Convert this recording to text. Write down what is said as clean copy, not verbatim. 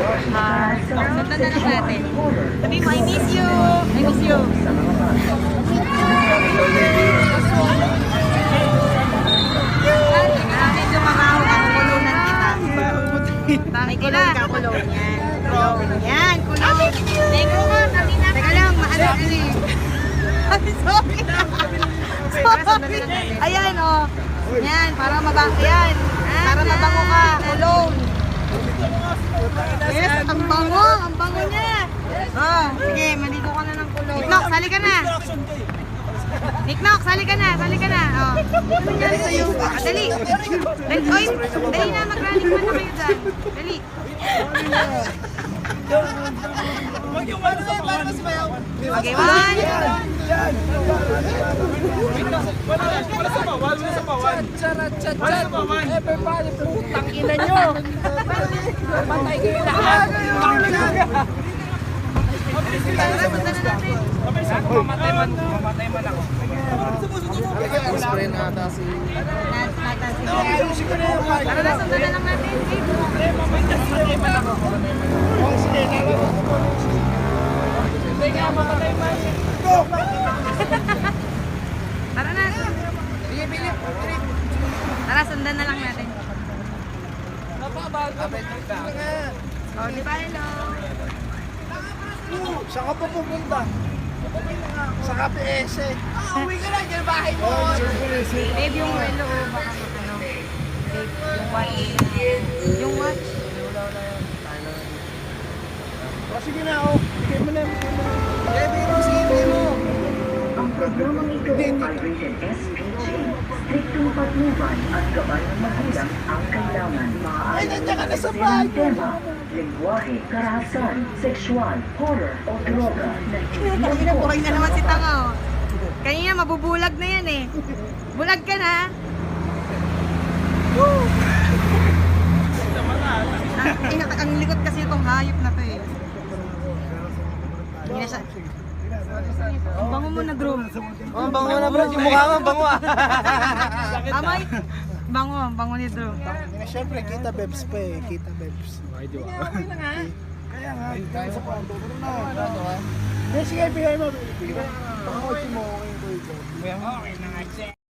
Sundan na lang natin. Sabi mo, I miss you. I miss you. Medyo makahog ang kulunan kita. May kulong ka, kulong. Yan. Kulong. Yan, kulong. Negro ka, sabi na. Teka lang, maano kasi. Sorry. Sorry. Ayan, oh. Yan, para mabango. Yan. Para mabango ka. Kulong. Yes, ang bango. Ang bango niya. Oh, sige, maligo ka na ng kulong. Niknok, sali ka na. Niknok, sali ka na. Sali ka na. Oh. Ano nangyari sa'yo? Dali. Dali, oy. Dali na, mag-running man na kayo dyan. Dali. Okay, one. Everybody, putang ina nyo! Patay kayo lahat! Tara, sundan na natin. Mamatay man ako. Spray na ata si... Tara na, sundan na lang natin. Mamatay man ako. Hindi nga, mamatay man. Tara na. Tara, sundan na lang natin. Oh, di ba, hello? Saan ka pa pupunta? Sa KPS eh. Uwi ka na, dyan bahay mo. Babe, yung hello, baka ano. Babe, yung watch. Yung watch. O sige na, oh. Bigay mo na. Bigay mo. Ang programang ito ay rated SPG. Striktong patnubay at gabay ng magulang ang kailangan. Ay, nandiyan ka na sa Maaari bahay. tema, lingwahe, karahasan, sexual, horror o droga na hindi Buhay na naman si Tanga, oh. Kanina, mabubulag na yan, eh. Bulag ka na. Ang likot kasi itong hayop na to, eh. Hindi na siya. Ang bango mo na, Drew. Oh, bango na bro. Yung mukha mo, bango ah. Amay. Bango, bango ni Drew. Siyempre, kita bebs pa eh. Kita bebs. Ay, di ba? Kaya nga. Kaya sa kwanto. Sige, bigay mo. Bigay mo. Pakakotsi mo. Okay na nga.